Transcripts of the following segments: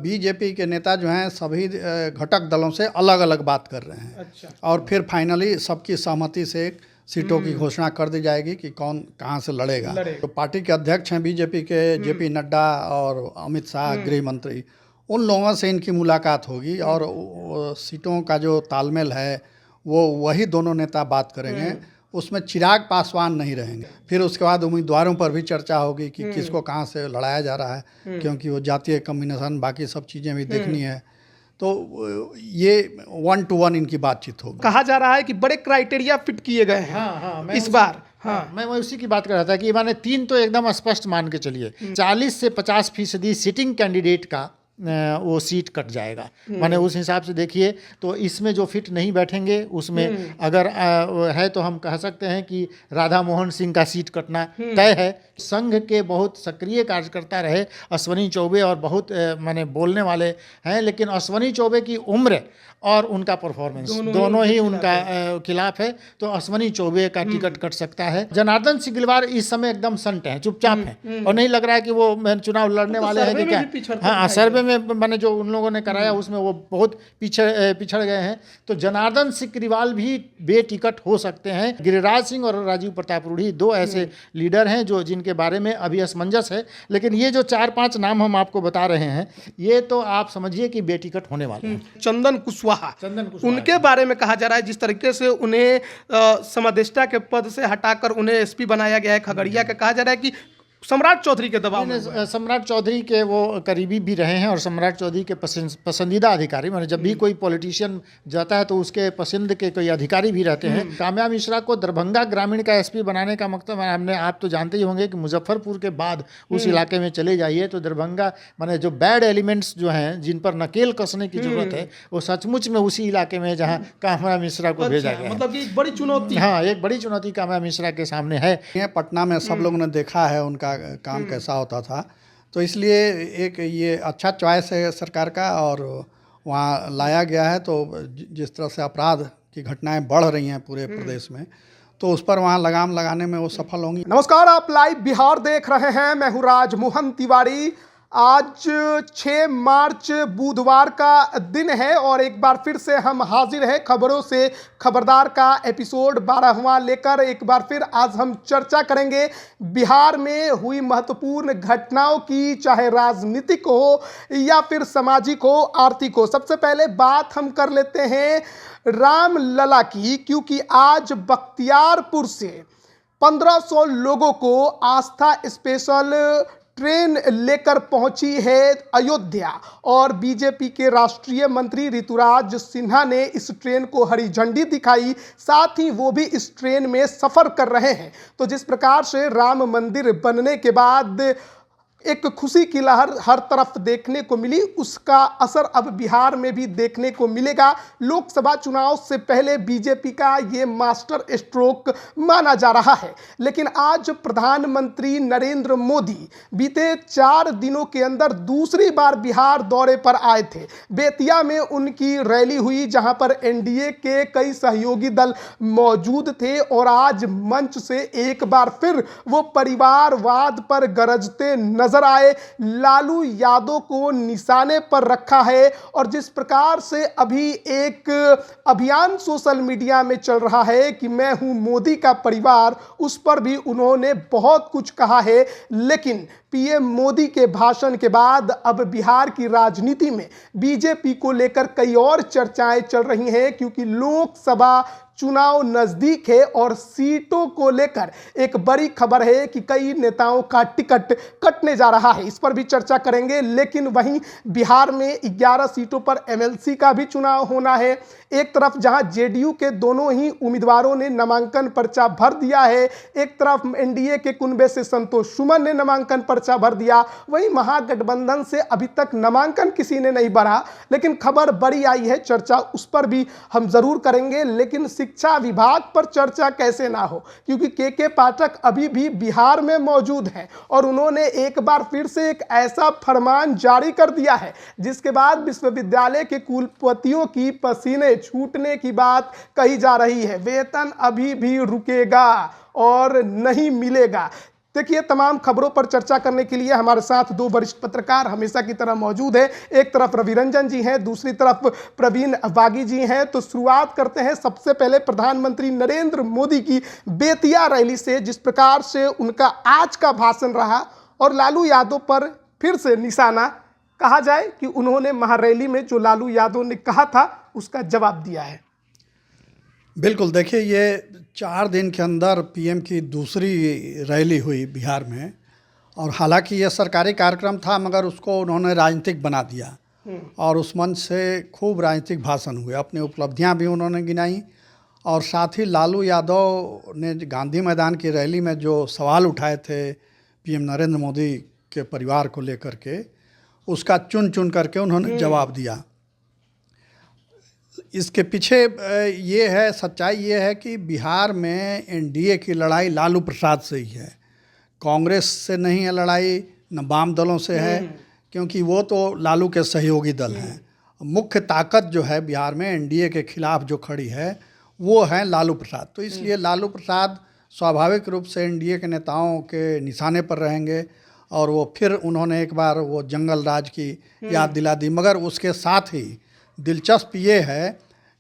BJP के नेता जो हैं सभी घटक दलों से अलग अलग बात कर रहे हैं। अच्छा। और फिर फाइनली सबकी सहमति से सीटों की घोषणा कर दी जाएगी कि कौन कहाँ से लड़ेगा। तो पार्टी के अध्यक्ष हैं बीजेपी के जेपी नड्डा और अमित शाह गृह मंत्री, उन लोगों से इनकी मुलाकात होगी और सीटों का जो तालमेल है वो वही दोनों नेता बात करेंगे। उसमें चिराग पासवान नहीं रहेंगे। फिर उसके बाद उम्मीदवारों पर भी चर्चा होगी कि किसको कहाँ से लड़ाया जा रहा है, क्योंकि वो जातीय कम्बिनेशन बाकी सब चीज़ें भी देखनी है। तो ये 1 to 1 इनकी बातचीत होगी। कहा जा रहा है कि बड़े क्राइटेरिया फिट किए गए हैं। हाँ, इस बार। हाँ, मैं उसी की बात कर रहा था कि माने 3 तो एकदम स्पष्ट मान के चलिए, 40 से 50% सिटिंग कैंडिडेट का वो सीट कट जाएगा। माने उस हिसाब से देखिए तो इसमें जो फिट नहीं बैठेंगे उसमें अगर है तो हम कह सकते हैं कि राधा मोहन सिंह का सीट कटना तय है। संघ के बहुत सक्रिय कार्यकर्ता रहे अश्वनी चौबे और बहुत माने बोलने वाले हैं, लेकिन अश्वनी चौबे की उम्र और उनका परफॉर्मेंस दोनों ही उनका खिलाफ है, तो अश्वनी चौबे का टिकट कट सकता है। जनार्दन सिग्रीवाल इस समय एकदम संट हैं, चुपचाप हैं और नहीं लग रहा है कि वो चुनाव लड़ने वाले हैं कि क्या। हाँ, सर्वे में मैंने जो उन लोगों ने कराया उसमें वो बहुत पिछड़ गए हैं। तो जनार्दन सिग्रीवाल भी बेटिकट हो सकते हैं। गिरिराज सिंह और राजीव प्रताप रूढ़ी 2 ऐसे लीडर हैं जो जिनके बारे में अभी असमंजस है। लेकिन ये जो 4-5 नाम हम आपको बता रहे हैं ये तो आप समझिए कि बेटिकट होने वाले हैं। चंदन कुशवाहा उनके बारे में कहा जा रहा है जिस तरीके से उन्हें समादेष्टा के पद से हटाकर उन्हें एसपी बनाया गया है खगड़िया का, कहा जा रहा है कि सम्राट चौधरी के दबाव में। सम्राट चौधरी के वो करीबी भी रहे हैं और सम्राट चौधरी के पसंदीदा अधिकारी, मतलब जब भी कोई पॉलिटिशियन जाता है तो उसके पसंद के कोई अधिकारी भी रहते हैं। काम्या मिश्रा को दरभंगा ग्रामीण का एसपी बनाने का मकसद हमने, आप तो जानते ही होंगे कि मुजफ्फरपुर के बाद उस इलाके में चले जाइए तो दरभंगा माने जो बैड एलिमेंट्स जो हैं जिन पर नकेल कसने की जरूरत है वो सचमुच में उसी इलाके में जहाँ काम्या मिश्रा को भेजा गया। मतलब एक बड़ी चुनौती। हाँ, एक बड़ी चुनौती काम्या मिश्रा के सामने है। पटना में सब लोगों ने देखा है उनका काम कैसा होता था, तो इसलिए एक ये अच्छा चॉइस है सरकार का और वहाँ लाया गया है। तो जिस तरह से अपराध की घटनाएं बढ़ रही हैं पूरे प्रदेश में, तो उस पर वहाँ लगाम लगाने में वो सफल होंगी। नमस्कार, आप लाइव बिहार देख रहे हैं। मैं हूँ राजमोहन तिवारी। आज 6 मार्च बुधवार का दिन है और एक बार फिर से हम हाजिर हैं खबरों से खबरदार का एपिसोड 12वां लेकर। एक बार फिर आज हम चर्चा करेंगे बिहार में हुई महत्वपूर्ण घटनाओं की, चाहे राजनीतिक हो या फिर सामाजिक हो, आर्थिक हो। सबसे पहले बात हम कर लेते हैं रामलला की, क्योंकि आज बख्तियारपुर से 1500 लोगों को आस्था स्पेशल ट्रेन लेकर पहुंची है अयोध्या और बीजेपी के राष्ट्रीय मंत्री ऋतुराज सिन्हा ने इस ट्रेन को हरी झंडी दिखाई, साथ ही वो भी इस ट्रेन में सफर कर रहे हैं। तो जिस प्रकार से राम मंदिर बनने के बाद एक खुशी की लहर हर तरफ देखने को मिली, उसका असर अब बिहार में भी देखने को मिलेगा। लोकसभा चुनाव से पहले बीजेपी का ये मास्टर स्ट्रोक माना जा रहा है। लेकिन आज प्रधानमंत्री नरेंद्र मोदी बीते 4 दिनों के अंदर दूसरी बार बिहार दौरे पर आए थे। बेतिया में उनकी रैली हुई जहां पर एनडीए के कई सहयोगी दल मौजूद थे और आज मंच से एक बार फिर वो परिवारवाद पर गरजते नजर आए। लालू यादव को निशाने पर रखा है और जिस प्रकार से अभी एक अभियान सोशल मीडिया में चल रहा है कि मैं हूं मोदी का परिवार, उस पर भी उन्होंने बहुत कुछ कहा है। लेकिन पीएम मोदी के भाषण के बाद अब बिहार की राजनीति में बीजेपी को लेकर कई और चर्चाएं चल रही हैं, क्योंकि लोकसभा चुनाव नजदीक है और सीटों को लेकर एक बड़ी खबर है कि कई नेताओं का टिकट कटने जा रहा है। इस पर भी चर्चा करेंगे। लेकिन वहीं बिहार में 11 सीटों पर एमएलसी का भी चुनाव होना है। एक तरफ जहां जेडीयू के दोनों ही उम्मीदवारों ने नामांकन पर्चा भर दिया है, एक तरफ एनडीए के कुनबे से संतोष सुमन ने नामांकन पर्चा भर दिया, वहीं महागठबंधन से अभी तक नामांकन किसी ने नहीं भरा। लेकिन खबर बड़ी आई है, चर्चा उस पर भी हम जरूर करेंगे। लेकिन शिक्षा विभाग पर चर्चा कैसे ना हो, क्योंकि के पाठक अभी भी बिहार में मौजूद हैं और उन्होंने एक बार फिर से एक ऐसा फरमान जारी कर दिया है जिसके बाद विश्वविद्यालय के कुलपतियों की पसीने छूटने की बात कही जा रही है। वेतन अभी भी रुकेगा और नहीं मिलेगा। देखिए, तमाम खबरों पर चर्चा करने के लिए हमारे साथ दो वरिष्ठ पत्रकार हमेशा की तरह मौजूद हैं। एक तरफ रवि रंजन जी हैं, दूसरी तरफ प्रवीण बागी जी हैं। तो शुरुआत करते हैं सबसे पहले प्रधानमंत्री नरेंद्र मोदी की बेतिया रैली से, जिस प्रकार से उनका आज का भाषण रहा और लालू यादव पर फिर से निशाना, कहा जाए कि उन्होंने महारैली में जो लालू यादव ने कहा था उसका जवाब दिया है। बिल्कुल, देखिए ये 4 दिन के अंदर पीएम की दूसरी रैली हुई बिहार में, और हालांकि ये सरकारी कार्यक्रम था मगर उसको उन्होंने राजनीतिक बना दिया और उस मंच से खूब राजनीतिक भाषण हुए। अपनी उपलब्धियां भी उन्होंने गिनाई और साथ ही लालू यादव ने गांधी मैदान की रैली में जो सवाल उठाए थे पीएम नरेंद्र मोदी के परिवार को लेकर के, उसका चुन चुन करके उन्होंने जवाब दिया। इसके पीछे ये है, सच्चाई ये है कि बिहार में एनडीए की लड़ाई लालू प्रसाद से ही है, कांग्रेस से नहीं है लड़ाई, न वाम दलों से है, क्योंकि वो तो लालू के सहयोगी दल हैं। मुख्य ताकत जो है बिहार में एनडीए के खिलाफ जो खड़ी है वो है लालू प्रसाद। तो इसलिए लालू प्रसाद स्वाभाविक रूप से एनडीए के नेताओं के निशाने पर रहेंगे और वो फिर उन्होंने एक बार वो जंगल राज की याद दिला दी। मगर उसके साथ ही दिलचस्प ये है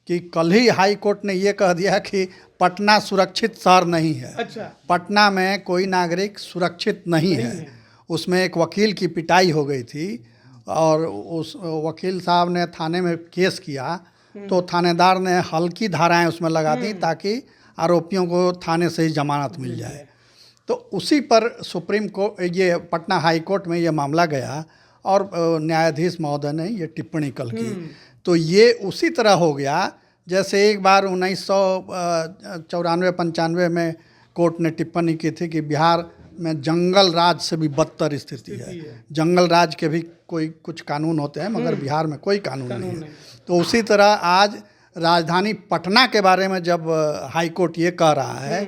कि कल ही हाई कोर्ट ने ये कह दिया कि पटना सुरक्षित शहर नहीं है। अच्छा। पटना में कोई नागरिक सुरक्षित नहीं है। उसमें एक वकील की पिटाई हो गई थी और उस वकील साहब ने थाने में केस किया तो थानेदार ने हल्की धाराएं उसमें लगा दी ताकि आरोपियों को थाने से ही जमानत मिल जाए। तो उसी पर सुप्रीम कोर्ट, ये पटना हाई कोर्ट में ये मामला गया और न्यायाधीश महोदय ने ये टिप्पणी कल की। तो ये उसी तरह हो गया जैसे एक बार 1994-95 में कोर्ट ने टिप्पणी की थी कि बिहार में जंगल राज से भी बदतर स्थिति है। जंगल राज के भी कुछ कानून होते हैं मगर बिहार में कोई कानून नहीं है। तो उसी तरह आज राजधानी पटना के बारे में जब हाई कोर्ट ये कह रहा है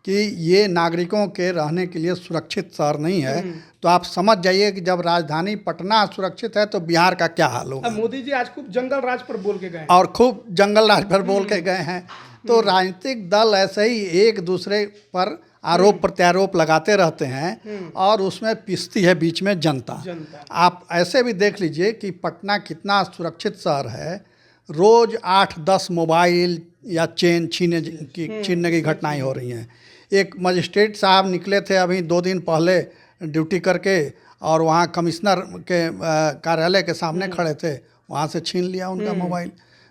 कि ये नागरिकों के रहने के लिए सुरक्षित शहर नहीं है, तो आप समझ जाइए कि जब राजधानी पटना सुरक्षित है तो बिहार का क्या हाल होगा। मोदी जी आज खूब जंगल राज पर बोल के गए और खूब जंगल राज पर बोल के गए हैं। तो राजनीतिक दल ऐसे ही एक दूसरे पर आरोप प्रत्यारोप लगाते रहते हैं और उसमें पिसती है बीच में जनता। आप ऐसे भी देख लीजिए कि पटना कितना सुरक्षित शहर है, रोज 8-10 मोबाइल या चेन छीनने की घटनाएं हो रही हैं। एक मजिस्ट्रेट साहब निकले थे अभी 2 दिन पहले ड्यूटी करके और वहाँ कमिश्नर के कार्यालय के सामने खड़े थे, वहाँ से छीन लिया उनका मोबाइल।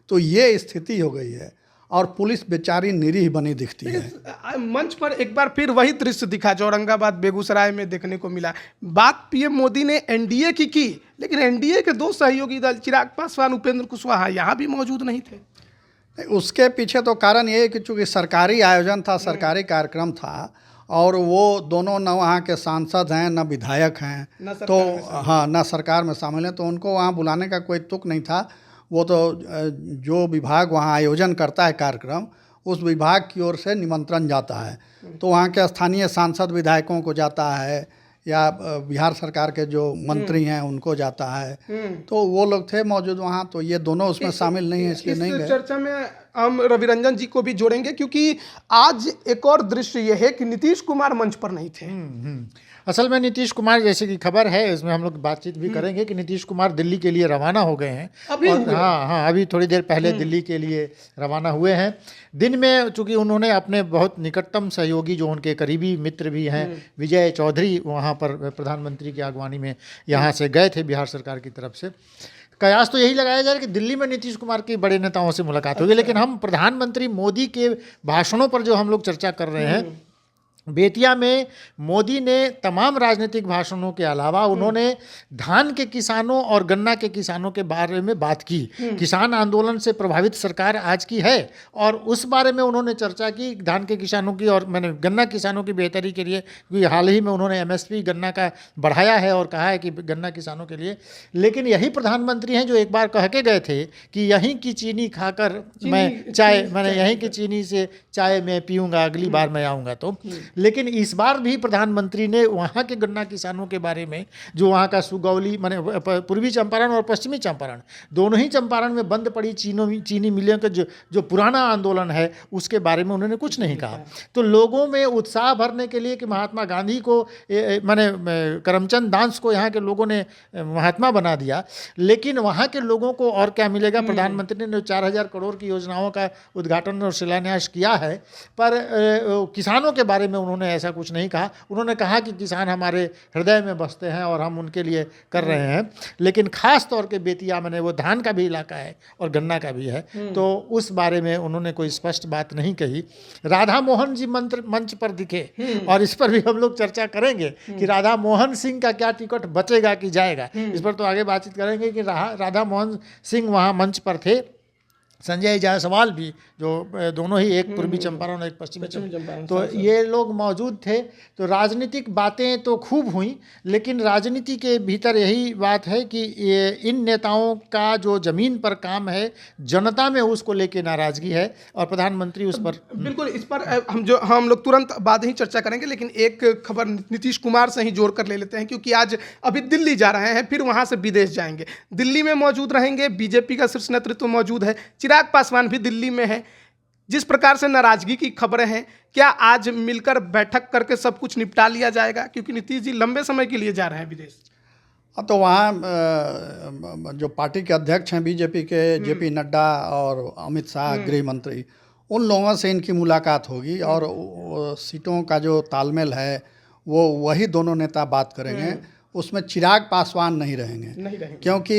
तो ये स्थिति हो गई है और पुलिस बेचारी निरीह बनी दिखती है। मंच पर एक बार फिर वही दृश्य दिखा जो औरंगाबाद बेगूसराय में देखने को मिला। बात पीएम मोदी ने एनडीए की, लेकिन एनडीए के 2 सहयोगी दल चिराग पासवान, उपेंद्र कुशवाहा यहाँ भी मौजूद नहीं थे। उसके पीछे तो कारण ये है कि चूँकि सरकारी आयोजन था, सरकारी कार्यक्रम था और वो दोनों न वहाँ के सांसद हैं न विधायक हैं, तो हाँ न सरकार में शामिल हैं, तो उनको वहाँ बुलाने का कोई तुक नहीं था। वो तो जो विभाग वहाँ आयोजन करता है कार्यक्रम, उस विभाग की ओर से निमंत्रण जाता है, तो वहाँ के स्थानीय सांसद विधायकों को जाता है या बिहार सरकार के जो मंत्री हैं उनको जाता है। तो वो लोग थे मौजूद वहाँ, तो ये दोनों उसमें शामिल नहीं है, इसलिए नहीं गए। चर्चा में हम रवि रंजन जी को भी जोड़ेंगे क्योंकि आज एक और दृश्य यह है कि नीतीश कुमार मंच पर नहीं थे। असल में नीतीश कुमार, जैसे कि खबर है, इसमें हम लोग बातचीत भी करेंगे कि नीतीश कुमार दिल्ली के लिए रवाना हो गए हैं अभी। हाँ, अभी थोड़ी देर पहले दिल्ली के लिए रवाना हुए हैं। दिन में चूंकि उन्होंने अपने बहुत निकटतम सहयोगी जो उनके करीबी मित्र भी हैं, विजय चौधरी, वहाँ पर प्रधानमंत्री की अगवानी में यहाँ से गए थे बिहार सरकार की तरफ से। कयास तो यही लगाया जा रहा है कि दिल्ली में नीतीश कुमार के बड़े नेताओं से मुलाकात होगी। लेकिन हम प्रधानमंत्री मोदी के भाषणों पर जो हम लोग चर्चा कर रहे हैं, बेतिया में मोदी ने तमाम राजनीतिक भाषणों के अलावा उन्होंने धान के किसानों और गन्ना के किसानों के बारे में बात की। किसान आंदोलन से प्रभावित सरकार आज की है और उस बारे में उन्होंने चर्चा की, धान के किसानों की और मैंने गन्ना किसानों की बेहतरी के लिए, क्योंकि हाल ही में उन्होंने एमएसपी गन्ना का बढ़ाया है और कहा है कि गन्ना किसानों के लिए। लेकिन यही प्रधानमंत्री हैं जो एक बार कह के गए थे कि यहीं की चीनी खाकर मैं यहीं की चीनी से चाय मैं पीऊँगा, अगली बार मैं आऊँगा तो। लेकिन इस बार भी प्रधानमंत्री ने वहाँ के गन्ना किसानों के बारे में, जो वहाँ का सुगौली माने पूर्वी चंपारण और पश्चिमी चंपारण, दोनों ही चंपारण में बंद पड़ी चीनी मिलों का जो पुराना आंदोलन है उसके बारे में उन्होंने कुछ नहीं कहा। तो लोगों में उत्साह भरने के लिए कि महात्मा गांधी को माने करमचंद गांधी को यहाँ के लोगों ने महात्मा बना दिया, लेकिन वहाँ के लोगों को और क्या मिलेगा। प्रधानमंत्री ने 4,000 करोड़ की योजनाओं का उद्घाटन और शिलान्यास किया है, पर किसानों के बारे में उन्होंने ऐसा कुछ नहीं कहा। उन्होंने कहा कि किसान हमारे हृदय में बसते हैं और हम उनके लिए कर रहे हैं, लेकिन खास तौर के बेतिया में वो धान का भी इलाका है और गन्ना का भी है, तो उस बारे में उन्होंने कोई स्पष्ट बात नहीं कही। राधा मोहन जी मंच पर दिखे और इस पर भी हम लोग चर्चा करेंगे कि राधा मोहन सिंह का क्या टिकट बचेगा कि जाएगा, इस पर तो आगे बातचीत करेंगे कि राधा मोहन सिंह वहाँ मंच पर थे। संजय जायसवाल भी, जो दोनों ही, एक पूर्वी चंपारण और एक पश्चिमी चंपारण, तो ये लोग मौजूद थे। तो राजनीतिक बातें तो खूब हुई, लेकिन राजनीति के भीतर यही बात है कि ये इन नेताओं का जो जमीन पर काम है, जनता में उसको लेके नाराजगी है और प्रधानमंत्री उस पर बिल्कुल, इस पर हम लोग तुरंत बाद ही चर्चा करेंगे। लेकिन एक खबर नीतीश कुमार से ही जोड़ कर ले लेते हैं, क्योंकि आज अभी दिल्ली जा रहे हैं, फिर वहाँ से विदेश जाएंगे। दिल्ली में मौजूद रहेंगे, बीजेपी का शीर्ष नेतृत्व मौजूद है, चिराग पासवान भी दिल्ली में है। जिस प्रकार से नाराजगी की खबरें हैं, क्या आज मिलकर बैठक करके सब कुछ निपटा लिया जाएगा, क्योंकि नीतीश जी लंबे समय के लिए जा रहे हैं विदेश। अब तो वहाँ जो पार्टी के अध्यक्ष हैं बीजेपी के, जेपी नड्डा और अमित शाह गृह मंत्री, उन लोगों से इनकी मुलाकात होगी और सीटों का जो तालमेल है वो वही दोनों नेता बात करेंगे। उसमें चिराग पासवान नहीं रहेंगे, क्योंकि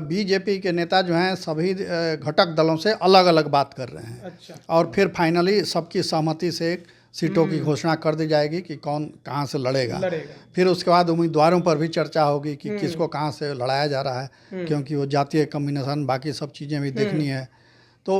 बीजेपी के नेता जो हैं सभी घटक दलों से अलग अलग बात कर रहे हैं। अच्छा। और फिर फाइनली सबकी सहमति से एक सीटों की घोषणा कर दी जाएगी कि कौन कहाँ से लड़ेगा। फिर उसके बाद उम्मीदवारों पर भी चर्चा होगी कि किसको कहाँ से लड़ाया जा रहा है, क्योंकि वो जातीय कम्युनिकेशन बाकी सब चीज़ें भी देखनी है। तो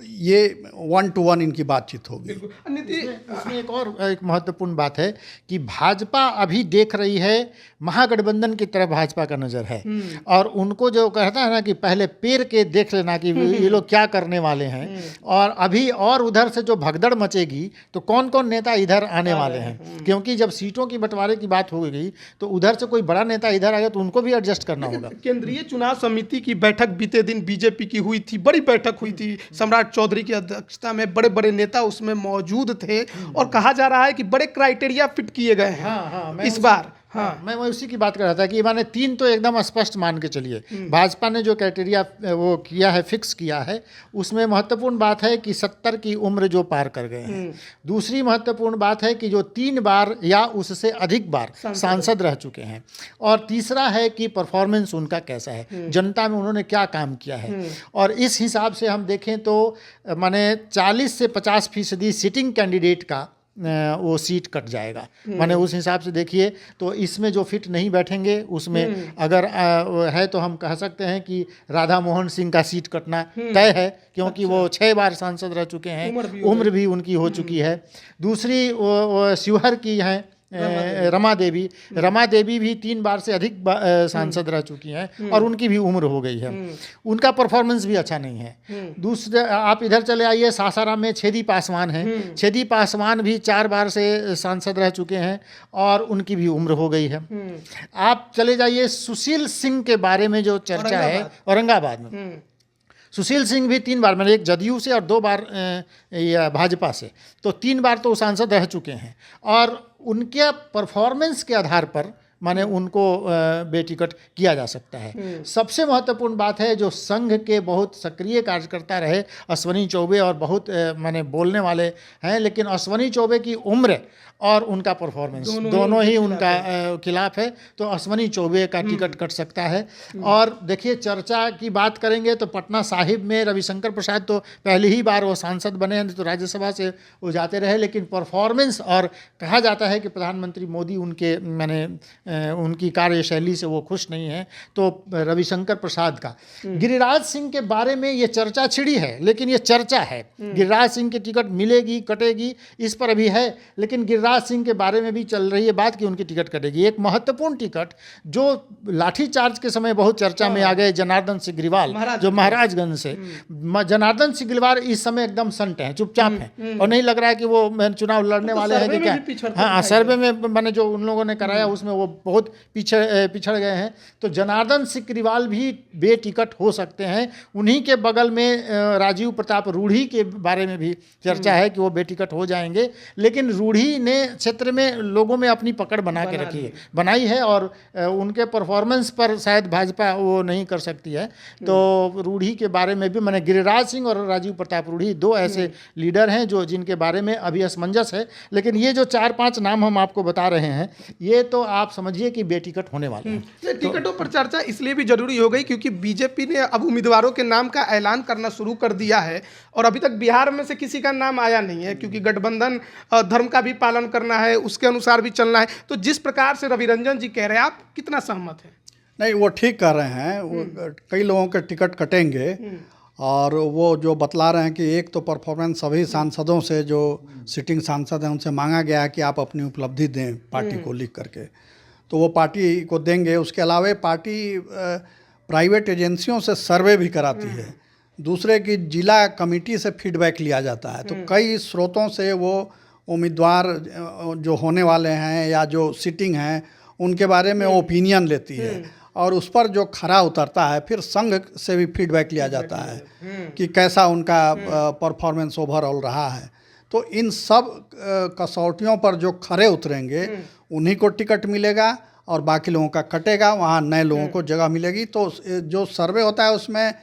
ये 1-to-1 इनकी बातचीत होगी। इसमें एक महत्वपूर्ण बात है कि भाजपा अभी देख रही है, महागठबंधन की तरफ भाजपा का नज़र है, और उनको जो कहता है ना कि पहले पेड़ के देख लेना कि ये लोग क्या करने वाले हैं, और अभी और उधर से जो भगदड़ मचेगी तो कौन कौन नेता इधर आने वाले हैं, क्योंकि जब सीटों की बंटवारे की बात हो गई तो उधर से कोई बड़ा नेता इधर आ गया तो उनको भी एडजस्ट करना होगा। केंद्रीय चुनाव समिति की बैठक बीते दिन बीजेपी की हुई थी, बड़ी बैठक हुई थी, सम्राट चौधरी की अध्यक्षता में बड़े बड़े नेता उसमें मौजूद थे, और कहा जा रहा है कि बड़े क्राइटेरिया फिट किए गए हैं इस बार। हाँ, मैं उसी की बात कर रहा था कि माने 3 तो एकदम स्पष्ट मान के चलिए। भाजपा ने जो क्राइटेरिया वो किया है, फिक्स किया है, उसमें महत्वपूर्ण बात है कि 70 की उम्र जो पार कर गए हैं। दूसरी महत्वपूर्ण बात है कि जो 3 बार या उससे अधिक बार सांसद रह चुके हैं, और तीसरा है कि परफॉर्मेंस उनका कैसा है, जनता में उन्होंने क्या काम किया है। और इस हिसाब से हम देखें तो माने 40 से 50% सिटिंग कैंडिडेट का वो सीट कट जाएगा। माने उस हिसाब से देखिए तो इसमें जो फिट नहीं बैठेंगे उसमें अगर है तो हम कह सकते हैं कि राधा मोहन सिंह का सीट कटना तय है, क्योंकि वो 6 बार सांसद रह चुके हैं, उम्र भी उनकी हो चुकी है। दूसरी वो शिवहर की हैं रमा देवी भी 3 बार से अधिक सांसद रह चुकी हैं और उनकी भी उम्र हो गई है, उनका परफॉर्मेंस भी अच्छा नहीं है। दूसरे आप इधर चले आइए, सासाराम में छेदी पासवान हैं, छेदी पासवान भी 4 बार से सांसद रह चुके हैं और उनकी भी उम्र हो गई है। आप चले जाइए सुशील सिंह के बारे में जो चर्चा है औरंगाबाद में, सुशील सिंह भी 3 बार, मैंने एक जदयू से और 2 बार भाजपा से, तो 3 बार तो सांसद रह चुके हैं, और उनके परफॉर्मेंस के आधार पर माने उनको बेटिकट किया जा सकता है। सबसे महत्वपूर्ण बात है, जो संघ के बहुत सक्रिय कार्यकर्ता रहे अश्वनी चौबे, और बहुत माने बोलने वाले हैं, लेकिन अश्वनी चौबे की उम्र और उनका परफॉर्मेंस दोनों ही उनका खिलाफ है, तो अश्वनी चौबे का टिकट कट सकता है। और देखिए, चर्चा की बात करेंगे तो पटना साहिब में रविशंकर प्रसाद तो पहली ही बार वो सांसद बने हैं, तो राज्यसभा से वो जाते रहे, लेकिन परफॉर्मेंस और कहा जाता है कि प्रधानमंत्री मोदी उनके माने उनकी कार्यशैली से वो खुश नहीं हैं, तो रविशंकर प्रसाद का। गिरिराज सिंह के बारे में ये चर्चा छिड़ी है, लेकिन ये चर्चा है। गिरिराज सिंह की टिकट मिलेगी कटेगी इस पर अभी है, लेकिन गिरिराज सिंह के बारे में भी चल रही है बात कि उनकी टिकट कटेगी। एक महत्वपूर्ण टिकट जो लाठीचार्ज के समय बहुत चर्चा में आ गए, जनार्दन सिग्रीवाल जो महाराजगंज से। जनार्दन सिग्रीवाल इस समय एकदम संट हैं, चुपचाप हैं, और नहीं लग रहा है कि वो चुनाव लड़ने वाले हैं कि क्या। हाँ, सर्वे में मैंने जो उन लोगों ने कराया उसमें वो बहुत पिछड़ गए हैं। तो जनार्दन सिग्रीवाल भी बेटिकट हो सकते हैं। उन्हीं के बगल में राजीव प्रताप रूढ़ी के बारे में भी चर्चा है कि वो बेटिकट हो जाएंगे, लेकिन रूढ़ी ने क्षेत्र में लोगों में अपनी पकड़ बनाई है, और उनके परफॉर्मेंस पर शायद भाजपा वो नहीं कर सकती है। तो रूढ़ी के बारे में भी मैंने, गिरिराज सिंह और राजीव प्रताप रूढ़ी दो ऐसे लीडर हैं जो जिनके बारे में अभी असमंजस है। लेकिन ये जो 4-5 नाम हम आपको बता रहे हैं, ये तो आप समझिए कि बेटिकट होने वाले हैं। टिकटों पर चर्चा इसलिए भी जरूरी हो गई क्योंकि बीजेपी ने अब उम्मीदवारों के नाम का ऐलान करना शुरू कर दिया है, और अभी तक बिहार में से किसी का नाम आया नहीं है, क्योंकि गठबंधन धर्म का भी पालन करना है, उसके अनुसार भी चलना है। तो जिस प्रकार से रवि रंजन जी कह रहे हैं, आप कितना सहमत हैं? नहीं, वो ठीक कर रहे हैं। वो कई लोगों के टिकट कटेंगे, और वो जो बतला रहे हैं कि एक तो परफॉर्मेंस सभी सांसदों से, जो सिटिंग सांसद हैं उनसे मांगा गया है कि आप अपनी उपलब्धि दें पार्टी को लिख करके, तो वो पार्टी को देंगे। उसके अलावा पार्टी प्राइवेट एजेंसियों से सर्वे भी कराती है, दूसरे की जिला कमेटी से फीडबैक लिया जाता है। तो कई स्रोतों से वो उम्मीदवार जो होने वाले हैं या जो सिटिंग हैं उनके बारे में ओपिनियन लेती है, और उस पर जो खरा उतरता है फिर संघ से भी फीडबैक लिया जाता है कि कैसा उनका परफॉर्मेंस ओवरऑल रहा है। तो इन सब कसौटियों पर जो खरे उतरेंगे उन्हीं को टिकट मिलेगा, और बाकी लोगों का कटेगा, वहाँ नए लोगों को जगह मिलेगी। तो जो सर्वे होता है उसमें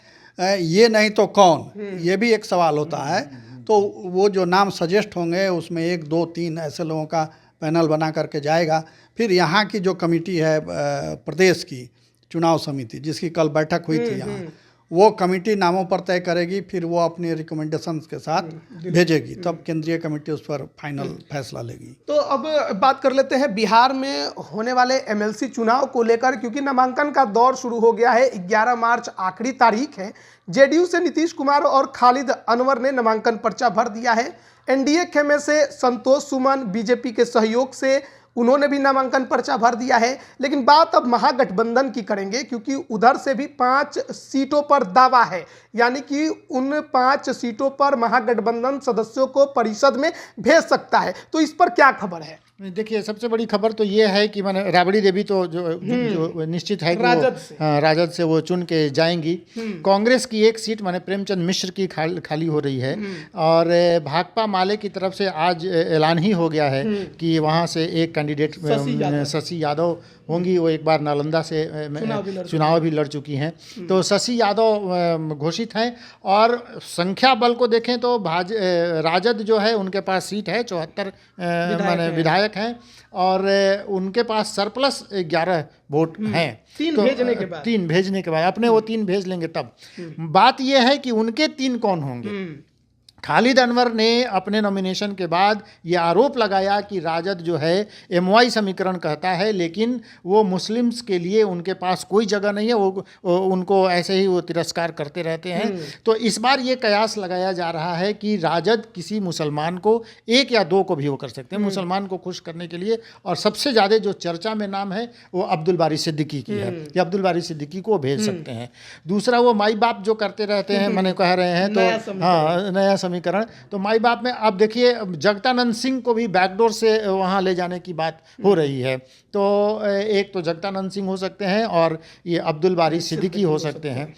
ये नहीं तो कौन, ये भी एक सवाल होता है। तो वो जो नाम सजेस्ट होंगे उसमें 1, 2, 3 ऐसे लोगों का पैनल बना करके जाएगा। फिर यहाँ की जो कमेटी है प्रदेश की चुनाव समिति, जिसकी कल बैठक हुई थी यहाँ, वो कमेटी नामों पर तय करेगी, फिर वो अपनी रिकमेंडेशंस के साथ भेजेगी, तब केंद्रीय कमेटी उस पर फाइनल फैसला लेगी। तो अब बात कर लेते हैं बिहार में होने वाले एमएलसी चुनाव को लेकर, क्योंकि नामांकन का दौर शुरू हो गया है। 11 मार्च आखिरी तारीख है। जेडीयू से नीतीश कुमार और खालिद अनवर ने नामांकन पर्चा भर दिया है। एनडीए खेमे से संतोष सुमन, बीजेपी के सहयोग से उन्होंने भी नामांकन पर्चा भर दिया है। लेकिन बात अब महागठबंधन की करेंगे, क्योंकि उधर से भी 5 सीटों पर दावा है, यानी कि उन 5 सीटों पर महागठबंधन सदस्यों को परिषद में भेज सकता है। तो इस पर क्या खबर है? देखिए, सबसे बड़ी खबर तो ये है कि मैंने राबड़ी देवी तो जो निश्चित है कि राजद से वो चुन के जाएंगी। कांग्रेस की एक सीट माने प्रेमचंद मिश्र की खाली हो रही है, और भाकपा माले की तरफ से आज ऐलान ही हो गया है कि वहाँ से एक कैंडिडेट शशि यादव होंगी। वो एक बार नालंदा से चुनाव भी लड़ चुकी हैं। तो शशि यादव घोषित हैं, और संख्या बल को देखें तो राजद जो है उनके पास सीट है, 74 माने विधायक हैं, और उनके पास सरप्लस 11 वोट हैं। 3 भेजने के बाद अपने वो 3 भेज लेंगे। तब बात यह है कि उनके 3 कौन होंगे। खालिद अनवर ने अपने नॉमिनेशन के बाद ये आरोप लगाया कि राजद जो है एमवाई समीकरण कहता है, लेकिन वो मुस्लिम्स के लिए उनके पास कोई जगह नहीं है, वो उनको ऐसे ही वो तिरस्कार करते रहते हैं। तो इस बार ये कयास लगाया जा रहा है कि राजद किसी मुसलमान को 1 या 2 को भी वो कर सकते हैं मुसलमान को खुश करने के लिए। और सबसे ज़्यादा जो चर्चा में नाम है वो अब्दुल बारी सिद्दीकी की है कि अब्दुल बारी सिद्दीकी को भेज सकते हैं। दूसरा, वो माई बाप जो करते रहते हैं, मैंने कह रहे हैं, तो हाँ, नया समीकरण। तो माई बाप में अब देखिए जगदानंद सिंह को भी बैकडोर से वहाँ ले जाने की बात हो रही है। तो एक तो जगदानंद सिंह हो सकते हैं, और ये अब्दुल बारी सिद्दीकी हो सकते हैं।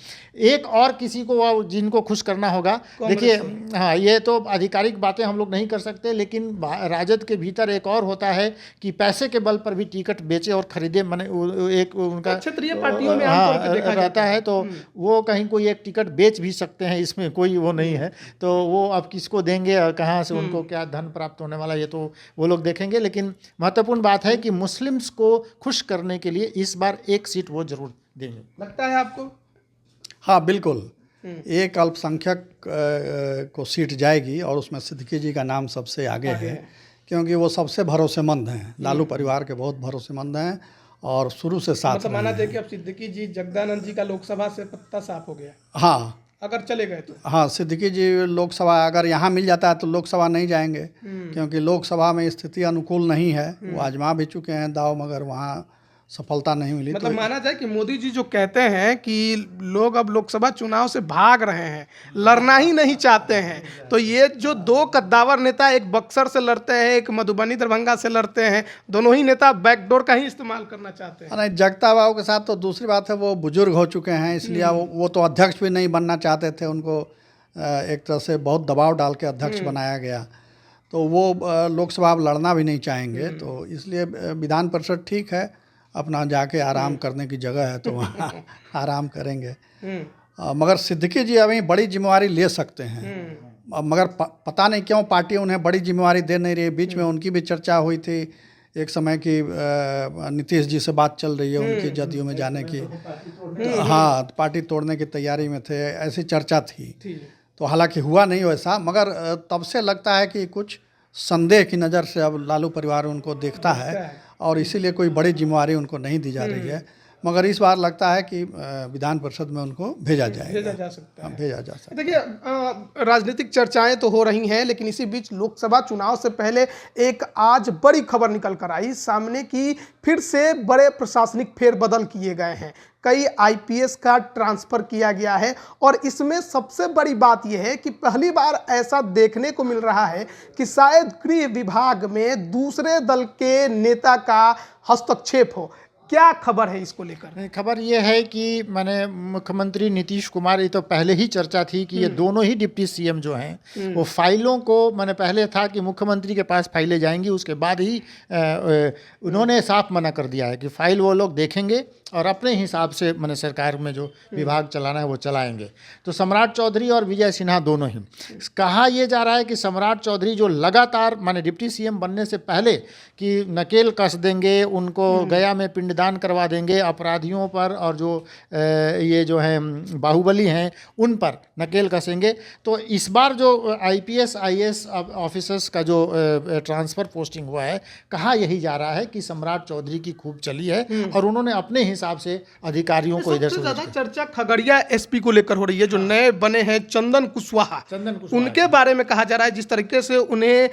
एक और किसी को जिनको खुश करना होगा, देखिए हाँ, ये तो आधिकारिक बातें हम लोग नहीं कर सकते, लेकिन राजद के भीतर एक और होता है कि पैसे के बल पर भी टिकट बेचे और खरीदे, माने एक उनका क्षेत्रीय पार्टियों में रहता है। तो वो कहीं कोई एक टिकट बेच भी सकते हैं, इसमें कोई वो नहीं है। तो वो अब किसको देंगे और कहाँ से उनको क्या धन प्राप्त होने वाला, ये तो वो लोग देखेंगे। लेकिन महत्वपूर्ण बात है कि मुस्लिम्स को खुश करने के लिए इस बार 1 सीट वो जरूर देंगे। लगता है आपको? हाँ, बिल्कुल। एक अल्पसंख्यक को सीट जाएगी, और उसमें सिद्दीकी जी का नाम सबसे आगे है, क्योंकि वो सबसे भरोसेमंद हैं, लालू परिवार के बहुत भरोसेमंद हैं, और शुरू से साथ मतलब माना रहे जाए हैं। कि अब सिद्दीकी जी जगदानंद जी का लोकसभा से पत्ता साफ हो गया, हाँ अगर चले गए तो। हाँ, सिद्दीकी जी लोकसभा अगर यहाँ मिल जाता है तो लोकसभा नहीं जाएंगे, क्योंकि लोकसभा में स्थिति अनुकूल नहीं है। वो आजमा भी चुके हैं दाव, मगर वहाँ सफलता नहीं मिली। मतलब तो माना जाए कि मोदी जी जो कहते हैं कि लोग अब लोकसभा चुनाव से भाग रहे हैं, लड़ना ही नहीं चाहते हैं, तो ये जो दो कद्दावर नेता, एक बक्सर से लड़ते हैं, एक मधुबनी दरभंगा से लड़ते हैं, दोनों ही नेता बैकडोर का ही इस्तेमाल करना चाहते हैं। नहीं, जगता बाबू के साथ तो दूसरी बात है, वो बुजुर्ग हो चुके हैं, इसलिए वो तो अध्यक्ष भी नहीं बनना चाहते थे। उनको एक तरह से बहुत दबाव डाल के अध्यक्ष बनाया गया, तो वो लोकसभा अब लड़ना भी नहीं चाहेंगे। तो इसलिए विधान परिषद ठीक है, अपना जाके आराम करने की जगह है तो वहाँ आराम करेंगे। मगर सिद्दीकी जी अभी बड़ी जिम्मेवारी ले सकते हैं। मगर पता नहीं क्यों पार्टी उन्हें बड़ी जिम्मेवारी दे नहीं रही। बीच में उनकी भी चर्चा हुई थी एक समय की, नीतीश जी से बात चल रही है उनकी जदयू में जाने की। हाँ, पार्टी तोड़ने की तैयारी में थे, ऐसी चर्चा थी। तो हालांकि हुआ नहीं वैसा, मगर तब से लगता है कि कुछ संदेह की नज़र से अब लालू परिवार उनको देखता है, और इसीलिए कोई बड़ी जिम्मेवारी उनको नहीं दी जा रही है। मगर इस बार लगता है कि विधान परिषद में उनको भेजा जाएगा, भेजा जा सकता है। भेजा जा सकता है। देखिए, राजनीतिक चर्चाएं तो हो रही हैं, लेकिन इसी बीच लोकसभा चुनाव से पहले एक आज बड़ी खबर निकल कर आई सामने की, फिर से बड़े प्रशासनिक फेरबदल किए गए हैं। कई आईपीएस का ट्रांसफर किया गया है, और इसमें सबसे बड़ी बात यह है कि पहली बार ऐसा देखने को मिल रहा है कि शायद गृह विभाग में दूसरे दल के नेता का हस्तक्षेप हो। क्या खबर है इसको लेकर? खबर ये है कि मैंने मुख्यमंत्री नीतीश कुमार, ये तो पहले ही चर्चा थी कि ये दोनों ही डिप्टी सीएम जो हैं वो फाइलों को, मैंने पहले था कि मुख्यमंत्री के पास फाइलें जाएंगी, उसके बाद ही उन्होंने साफ मना कर दिया है कि फाइल वो लोग देखेंगे और अपने हिसाब से मैंने सरकार में जो विभाग चलाना है वो चलाएंगे। तो सम्राट चौधरी और विजय सिन्हा दोनों ही, कहा यह जा रहा है कि सम्राट चौधरी जो लगातार माने डिप्टी सीएम बनने से पहले कि नकेल कस देंगे, उनको गया में पिंडदान करवा देंगे अपराधियों पर, और जो ये जो हैं बाहुबली हैं उन पर नकेल कसेंगे। तो इस बार जो आईपीएस आईएएस ऑफिसर्स का जो ट्रांसफ़र पोस्टिंग हुआ है, कहा यही जा रहा है कि सम्राट चौधरी की खूब चली है, और उन्होंने अपने हिसाब से अधिकारियों को इधर से सबसे ज्यादा चर्चा खगड़िया एसपी को लेकर हो रही है, जो नए बने हैं चंदन कुशवाहा। उनके बारे में कहा जा रहा है जिस तरीके से उन्हें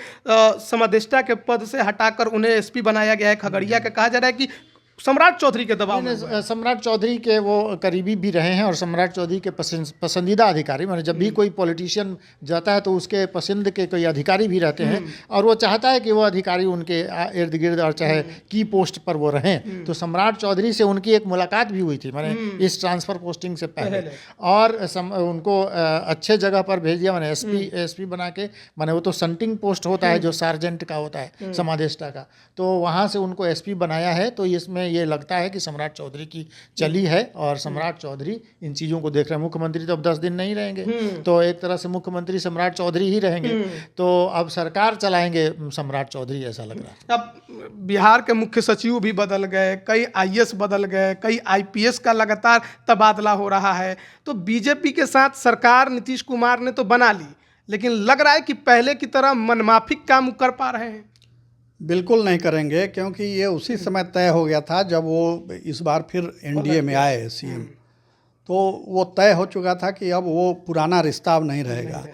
समादेष्टा के पद से हटाकर उन्हें एसपी बनाया गया है खगड़िया का, कहा जा रहा है कि सम्राट चौधरी के दबाव में। सम्राट चौधरी के वो करीबी भी रहे हैं, और सम्राट चौधरी के पसंदीदा अधिकारी, माने जब भी कोई पॉलिटिशियन जाता है तो उसके पसंद के कोई अधिकारी भी रहते हैं, और वो चाहता है कि वो अधिकारी उनके इर्द गिर्द और चाहे की पोस्ट पर वो रहें। तो सम्राट चौधरी से उनकी एक मुलाकात भी हुई थी मैंने इस ट्रांसफ़र पोस्टिंग से पहले, और उनको अच्छे जगह पर भेज दिया, मैंने एसपी बना के, मैंने वो तो संटिंग पोस्ट होता है जो सार्जेंट का होता है समादेष्टा का, तो वहाँ से उनको एसपी बनाया है। तो इसमें ये लगता है कि सम्राट चौधरी की चली है, और सम्राट चौधरी इन चीज़ों को देख रहे हैं। मुख्यमंत्री तो अब 10 दिन नहीं रहेंगे, तो एक तरह से मुख्यमंत्री सम्राट चौधरी ही रहेंगे, तो अब सरकार चलाएंगे सम्राट चौधरी, ऐसा लग रहा है। अब बिहार के मुख्य सचिव भी बदल गए, कई आईएएस बदल गए, कई आईपीएस का लगातार तबादला हो रहा है। तो बीजेपी के साथ सरकार नीतीश कुमार ने तो बना ली, लेकिन लग रहा है कि पहले की तरह मनमाफिक काम कर पा रहे हैं। बिल्कुल नहीं करेंगे, क्योंकि ये उसी समय तय हो गया था जब वो इस बार फिर एनडीए में आए सीएम, तो वो तय हो चुका था कि अब वो पुराना रिश्ता अब नहीं रहेगा,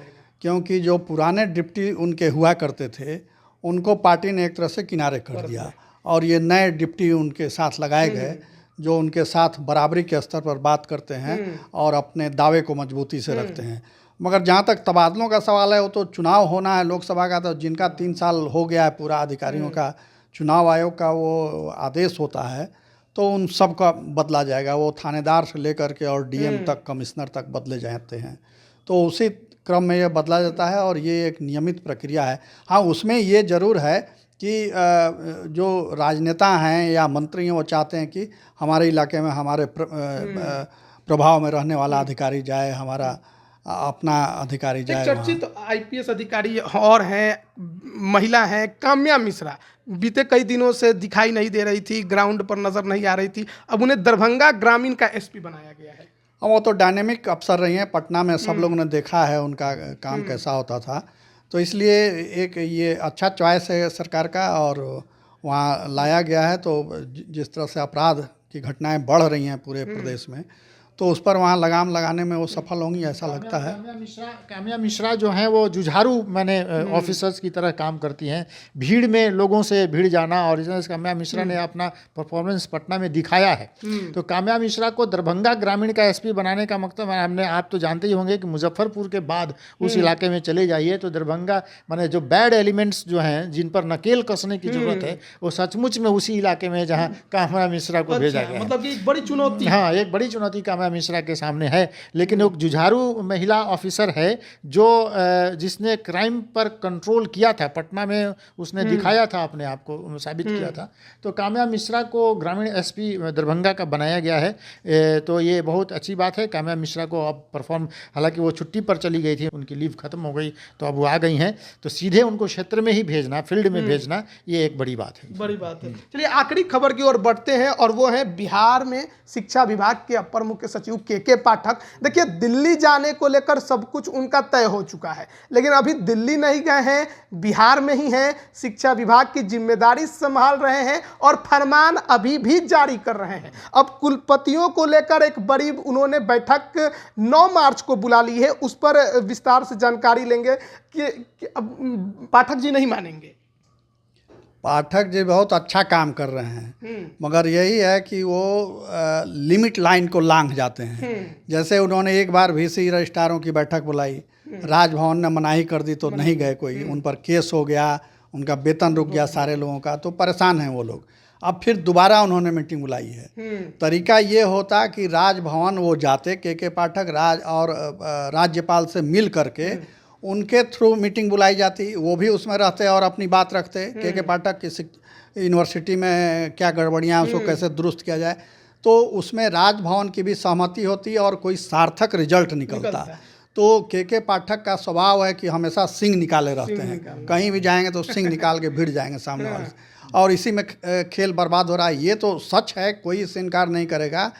क्योंकि जो पुराने डिप्टी उनके हुआ करते थे उनको पार्टी ने एक तरह से किनारे कर दिया, और ये नए डिप्टी उनके साथ लगाए गए जो उनके साथ बराबरी के स्तर पर बात करते हैं और अपने दावे को मजबूती से रखते हैं। मगर जहाँ तक तबादलों का सवाल है, वो तो चुनाव होना है लोकसभा का, तो जिनका 3 साल हो गया है पूरा अधिकारियों का, चुनाव आयोग का वो आदेश होता है, तो उन सब का बदला जाएगा। वो थानेदार से लेकर के और डीएम तक, कमिश्नर तक बदले जाते हैं, तो उसी क्रम में ये बदला जाता है, और ये एक नियमित प्रक्रिया है। हाँ, उसमें ये ज़रूर है कि जो राजनेता हैं या मंत्री हैं वो चाहते हैं कि हमारे इलाके में हमारे प्रभाव में रहने वाला अधिकारी जाए, हमारा अपना अधिकारी जाए। चर्चित आईपीएस अधिकारी और हैं, महिला हैं, काम्या मिश्रा, बीते कई दिनों से दिखाई नहीं दे रही थी, ग्राउंड पर नजर नहीं आ रही थी, अब उन्हें दरभंगा ग्रामीण का एसपी बनाया गया है। वो तो डायनेमिक अफसर रही हैं, पटना में सब लोगों ने देखा है उनका काम कैसा होता था, तो इसलिए एक ये अच्छा चॉइस है सरकार का, और वहाँ लाया गया है। तो जिस तरह से अपराध की घटनाएं बढ़ रही हैं पूरे प्रदेश में, तो उस पर वहाँ लगाम लगाने में वो सफल होंगी ऐसा लगता है। काम्या मिश्रा जो हैं वो जुझारू ऑफिसर्स की तरह काम करती हैं, भीड़ में लोगों से भिड़ जाना, और इसमें काम्या मिश्रा ने अपना परफॉर्मेंस पटना में दिखाया है। तो काम्या मिश्रा को दरभंगा ग्रामीण का एसपी बनाने का मकसद हमने, आप तो जानते ही होंगे कि मुजफ्फरपुर के बाद उस इलाके में चले जाइए तो दरभंगा जो बैड एलिमेंट्स जो हैं जिन पर नकेल कसने की जरूरत है, वो सचमुच में उसी इलाके में जहाँ काम्या मिश्रा को भेजा गया है। मतलब कि एक बड़ी चुनौती, हाँ, एक बड़ी चुनौती काम्या मिश्रा के सामने है। लेकिन एक जुझारू महिला ऑफिसर है जो जिसने क्राइम पर कंट्रोल किया था पटना में, उसने दिखाया था, अपने आप को साबित किया था। तो काम्या मिश्रा को ग्रामीण एसपी दरभंगा का बनाया गया है। तो ये बहुत अच्छी बात है। काम्या मिश्रा को अब परफॉर्म, हालांकि वो छुट्टी पर चली गई थी, उनकी लीव खत्म हो गई, तो अब वो आ गई हैं, तो सीधे उनको क्षेत्र में ही भेजना, फील्ड में भेजना, ये एक बड़ी बात है। बड़ी बात है। चलिए आखिरी खबर की ओर बढ़ते हैं, और वो है बिहार में शिक्षा विभाग के अपर मुख्य सचिव के पाठक। देखिए, दिल्ली जाने को लेकर सब कुछ उनका तय हो चुका है, लेकिन अभी दिल्ली नहीं गए हैं, बिहार में ही हैं, शिक्षा विभाग की जिम्मेदारी संभाल रहे हैं और फरमान अभी भी जारी कर रहे हैं। अब कुलपतियों को लेकर एक बड़ी उन्होंने बैठक 9 मार्च को बुला ली है, उस पर विस्तार से जानकारी लेंगे कि अब पाठक जी नहीं मानेंगे। पाठक जी बहुत अच्छा काम कर रहे हैं, मगर यही है कि वो लिमिट लाइन को लांघ जाते हैं। जैसे उन्होंने एक बार वीसी रजिस्ट्रारों की बैठक बुलाई, राजभवन ने मनाही कर दी तो नहीं गए कोई, उन पर केस हो गया, उनका वेतन रुक गया सारे लोगों का, तो परेशान हैं वो लोग। अब फिर दोबारा उन्होंने मीटिंग बुलाई है। तरीका ये होता कि राजभवन वो जाते, के पाठक और राज्यपाल से मिल करके उनके थ्रू मीटिंग बुलाई जाती, वो भी उसमें रहते और अपनी बात रखते, के पाठक की यूनिवर्सिटी में क्या गड़बड़ियाँ उसको कैसे दुरुस्त किया जाए, तो उसमें राजभवन की भी सहमति होती और कोई सार्थक रिजल्ट निकलता। तो के पाठक का स्वभाव है कि हमेशा सिंह निकाले रहते हैं, कहीं भी जाएंगे तो सिंह निकाल के भिड़ जाएंगे सामने वाले से, और इसी में खेल बर्बाद हो रहा है। ये तो सच है, कोई इससे इनकार नहीं करेगा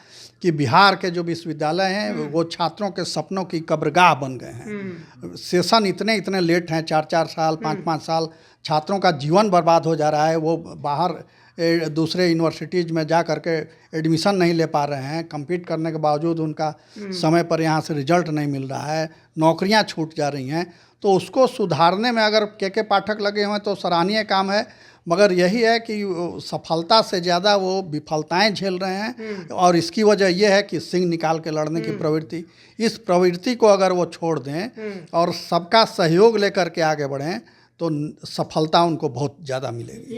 कि बिहार के जो विश्वविद्यालय हैं वो छात्रों के सपनों की कब्रगाह बन गए हैं। सेशन इतने लेट हैं, 4-4 साल 5-5 साल, छात्रों का जीवन बर्बाद हो जा रहा है। वो बाहर दूसरे यूनिवर्सिटीज़ में जा करके एडमिशन नहीं ले पा रहे हैं, compete करने के बावजूद उनका समय पर यहाँ से रिजल्ट नहीं मिल रहा है, नौकरियाँ छूट जा रही हैं। तो उसको सुधारने में अगर के पाठक लगे हुए हैं तो सराहनीय काम है, मगर यही है कि सफलता से ज़्यादा वो विफलताएं झेल रहे हैं, और इसकी वजह यह है कि सिंह निकाल के लड़ने की प्रवृत्ति, इस प्रवृत्ति को अगर वो छोड़ दें और सबका सहयोग लेकर के आगे बढ़ें तो सफलता उनको बहुत ज़्यादा मिलेगी।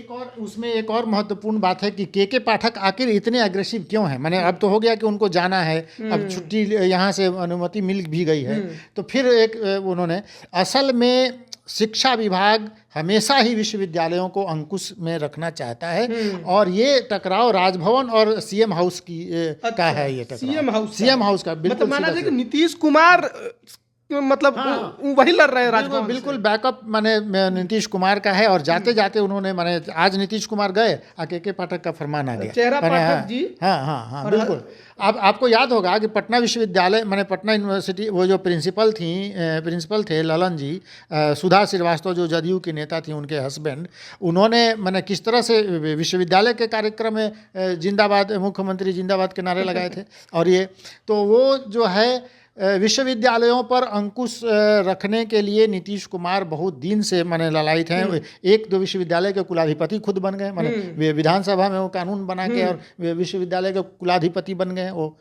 एक और महत्वपूर्ण बात है कि के पाठक आखिर इतने अग्रेसिव क्यों हैं। मैंने अब तो हो गया कि उनको जाना है, अब छुट्टी यहाँ से अनुमति मिल भी गई है, तो फिर एक उन्होंने, असल में शिक्षा विभाग हमेशा ही विश्वविद्यालयों को अंकुश में रखना चाहता है, और ये टकराव राजभवन और सीएम हाउस की का है। ये टकराव सीएम हाउस का, बिल्कुल माना जाए कि नीतीश कुमार मतलब वही लड़ रहे हैं राजभवन, बिल्कुल बैकअप माने नीतीश कुमार का है। और जाते जाते उन्होंने, माने आज नीतीश कुमार गए, के पाठक का फरमान आ गया, चेहरा पाठक जी। हाँ बिल्कुल। अब आपको याद होगा कि पटना विश्वविद्यालय, माने पटना यूनिवर्सिटी, वो जो प्रिंसिपल थे ललन जी, सुधा श्रीवास्तव जो जदयू की नेता थी, उनके हस्बैंड, उन्होंने मैंने किस तरह से विश्वविद्यालय के कार्यक्रम में जिंदाबाद, मुख्यमंत्री जिंदाबाद के नारे लगाए थे। और ये तो वो जो है विश्वविद्यालयों पर अंकुश रखने के लिए नीतीश कुमार बहुत दिन से माने ललायित हैं। 1-2 विश्वविद्यालय के कुलाधिपति खुद बन गए, माने विधानसभा में वो कानून बना के और विश्वविद्यालय के कुलाधिपति बन गए, वो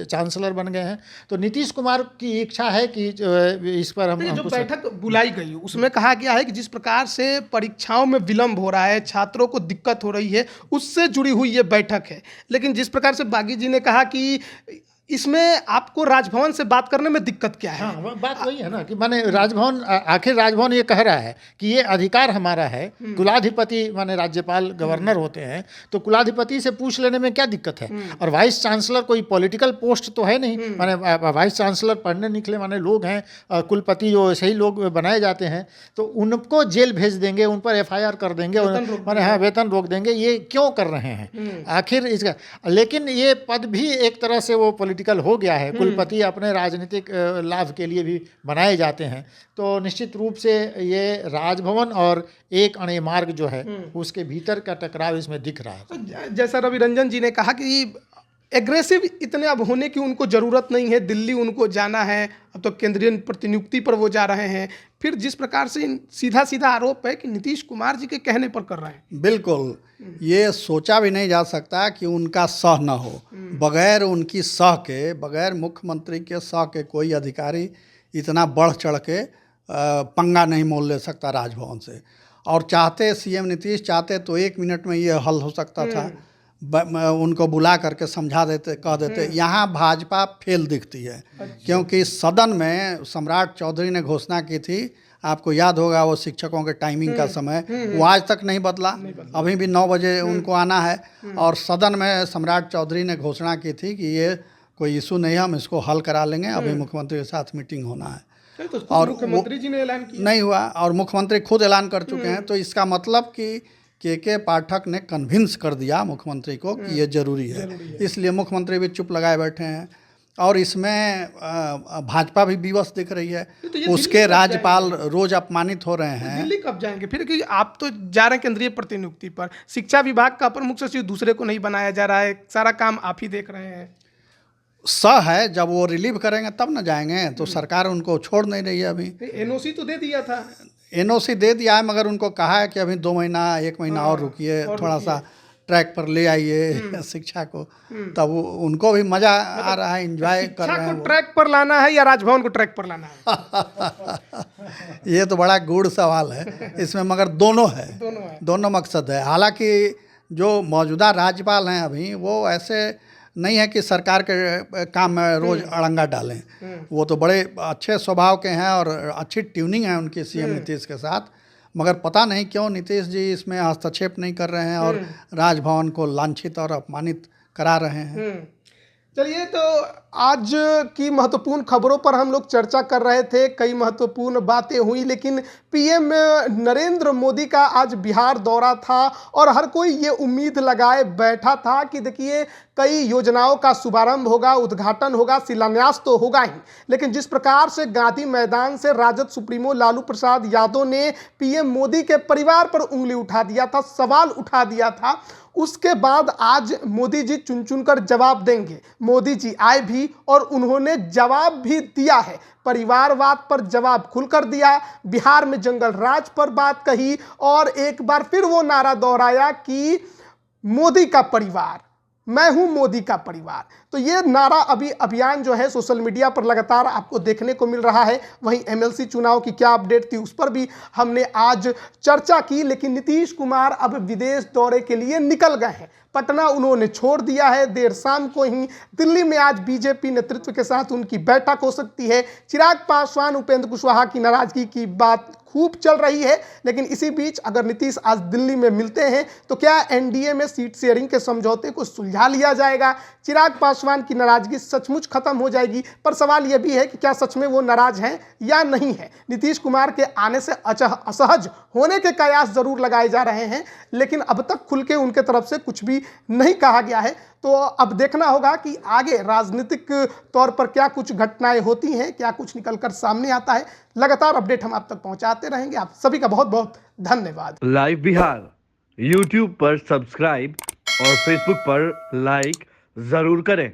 चांसलर बन गए हैं। तो नीतीश कुमार की इच्छा है कि इस पर हम जो बैठक बुलाई गई उसमें कहा गया है कि जिस प्रकार से परीक्षाओं में विलंब हो रहा है, छात्रों को दिक्कत हो रही है, उससे जुड़ी हुई ये बैठक है। लेकिन जिस प्रकार से बागी जी ने कहा कि इसमें आपको राजभवन से बात करने में दिक्कत क्या है? हाँ, बात वही है ना कि माने राजभवन, आखिर राजभवन ये कह रहा है कि ये अधिकार हमारा है। कुलाधिपति माने राज्यपाल गवर्नर होते हैं, तो कुलाधिपति से पूछ लेने में क्या दिक्कत है। और वाइस चांसलर कोई पॉलिटिकल पोस्ट तो है नहीं, माने वाइस चांसलर पढ़ने निकले माने लोग हैं, कुलपति जो सही लोग बनाए जाते हैं, तो उनको जेल भेज देंगे, उन पर FIR कर देंगे, माने हाँ वेतन रोक देंगे। ये क्यों कर रहे हैं आखिर इसका? लेकिन ये पद भी एक तरह से वो पॉलिटिकल हो गया है, कुलपति अपने राजनीतिक लाभ के लिए भी बनाए जाते हैं, तो निश्चित रूप से ये राजभवन और एक अणे मार्ग जो है उसके भीतर का टकराव इसमें दिख रहा है। तो जैसा रवि रंजन जी ने कहा कि एग्रेसिव इतने अब होने की उनको ज़रूरत नहीं है, दिल्ली उनको जाना है, अब तो केंद्रीय प्रतिनियुक्ति पर वो जा रहे हैं। फिर जिस प्रकार से सीधा सीधा आरोप है कि नीतीश कुमार जी के कहने पर कर रहे हैं। बिल्कुल, ये सोचा भी नहीं जा सकता कि उनका सह न हो, बगैर उनकी सह के, बगैर मुख्यमंत्री के सह के कोई अधिकारी इतना बढ़ चढ़ के पंगा नहीं मोल ले सकता राजभवन से। और चाहते सीएम नीतीश चाहते तो 1 मिनट में ये हल हो सकता था, उनको बुला करके समझा देते, कह देते। यहाँ भाजपा फेल दिखती है, क्योंकि सदन में सम्राट चौधरी ने घोषणा की थी, आपको याद होगा वो शिक्षकों के टाइमिंग का समय, वो आज तक नहीं बदला, अभी भी 9 बजे उनको आना है। और सदन में सम्राट चौधरी ने घोषणा की थी कि ये कोई इशू नहीं है, हम इसको हल करा लेंगे, अभी मुख्यमंत्री के साथ मीटिंग होना है। तो और मुख्यमंत्री जी ने ऐलान किया नहीं हुआ, और मुख्यमंत्री खुद ऐलान कर चुके हैं। तो इसका मतलब कि के पाठक ने कन्विंस कर दिया मुख्यमंत्री को कि ये जरूरी है, इसलिए मुख्यमंत्री भी चुप लगाए बैठे हैं। और इसमें भाजपा भी विवश दिख रही है, तो उसके राज्यपाल रोज अपमानित हो रहे हैं। दिल्ली कब जाएंगे फिर? कि आप तो जा रहे हैं केंद्रीय प्रतिनियुक्ति पर, शिक्षा विभाग का अपर मुख्य सचिव दूसरे को नहीं बनाया जा रहा है, सारा काम आप ही देख रहे हैं। है, जब वो रिलीव करेंगे तब न जाएंगे, तो सरकार उनको छोड़ नहीं रही है। अभी एनओसी तो दे दिया था, एनओसी दे दिया है, मगर उनको कहा है कि अभी 2 महीना 1 महीना और रुकिए, थोड़ा सा ट्रैक पर ले आइए शिक्षा को, तब उनको भी मजा आ रहा है, एंजॉय कर रहे हैं। ट्रैक पर लाना है या राजभवन को ट्रैक पर लाना है? ये तो बड़ा गूढ़ सवाल है इसमें, मगर दोनों है, दोनों मकसद है। हालांकि जो मौजूदा राज्यपाल हैं अभी, वो ऐसे नहीं है कि सरकार के काम में रोज अड़ंगा डालें, वो तो बड़े अच्छे स्वभाव के हैं और अच्छी ट्यूनिंग है उनकी सीएम नीतीश के साथ। मगर पता नहीं क्यों नीतीश जी इसमें हस्तक्षेप नहीं कर रहे हैं और राजभवन को लांछित और अपमानित करा रहे हैं। चलिए, तो आज की महत्वपूर्ण खबरों पर हम लोग चर्चा कर रहे थे, कई महत्वपूर्ण बातें हुई, लेकिन पीएम नरेंद्र मोदी का आज बिहार दौरा था और हर कोई ये उम्मीद लगाए बैठा था कि देखिए कई योजनाओं का शुभारंभ होगा, उद्घाटन होगा, शिलान्यास तो होगा ही, लेकिन जिस प्रकार से गांधी मैदान से राजद सुप्रीमो लालू प्रसाद यादव ने पीएम मोदी के परिवार पर उंगली उठा दिया था, सवाल उठा दिया था, उसके बाद आज मोदी जी चुन चुन कर जवाब देंगे। मोदी जी आए भी और उन्होंने जवाब भी दिया है, परिवारवाद पर जवाब खुलकर दिया, बिहार में जंगल राज पर बात कही और एक बार फिर वो नारा दोहराया कि मोदी का परिवार, मैं हूं मोदी का परिवार। तो ये नारा अभी अभियान जो है सोशल मीडिया पर लगातार आपको देखने को मिल रहा है। वहीं एमएलसी चुनाव की क्या अपडेट थी उस पर भी हमने आज चर्चा की। लेकिन नीतीश कुमार अब विदेश दौरे के लिए निकल गए हैं, पटना उन्होंने छोड़ दिया है। देर शाम को ही दिल्ली में आज बीजेपी नेतृत्व के साथ उनकी बैठक हो सकती है। चिराग पासवान, उपेंद्र कुशवाहा की नाराजगी की बात खूब चल रही है, लेकिन इसी बीच अगर नीतीश आज दिल्ली में मिलते हैं तो क्या एनडीए में सीट शेयरिंग के समझौते को सुलझा लिया जाएगा? चिराग पासवान की नाराजगी सचमुच खत्म हो जाएगी? पर सवाल यह भी है कि क्या सच में वो नाराज हैं या नहीं है। नीतीश कुमार के आने से असहज होने के कयास जरूर लगाए जा रहे हैं, लेकिन अब तक खुल के उनके तरफ से कुछ भी नहीं कहा गया है। तो अब देखना होगा कि आगे राजनीतिक तौर पर क्या कुछ घटनाएं होती हैं, क्या कुछ निकलकर सामने आता है। लगातार अपडेट हम आप तक पहुंचाते रहेंगे। आप सभी का बहुत बहुत धन्यवाद। लाइव बिहार यूट्यूब पर सब्सक्राइब और फेसबुक पर लाइक जरूर करें।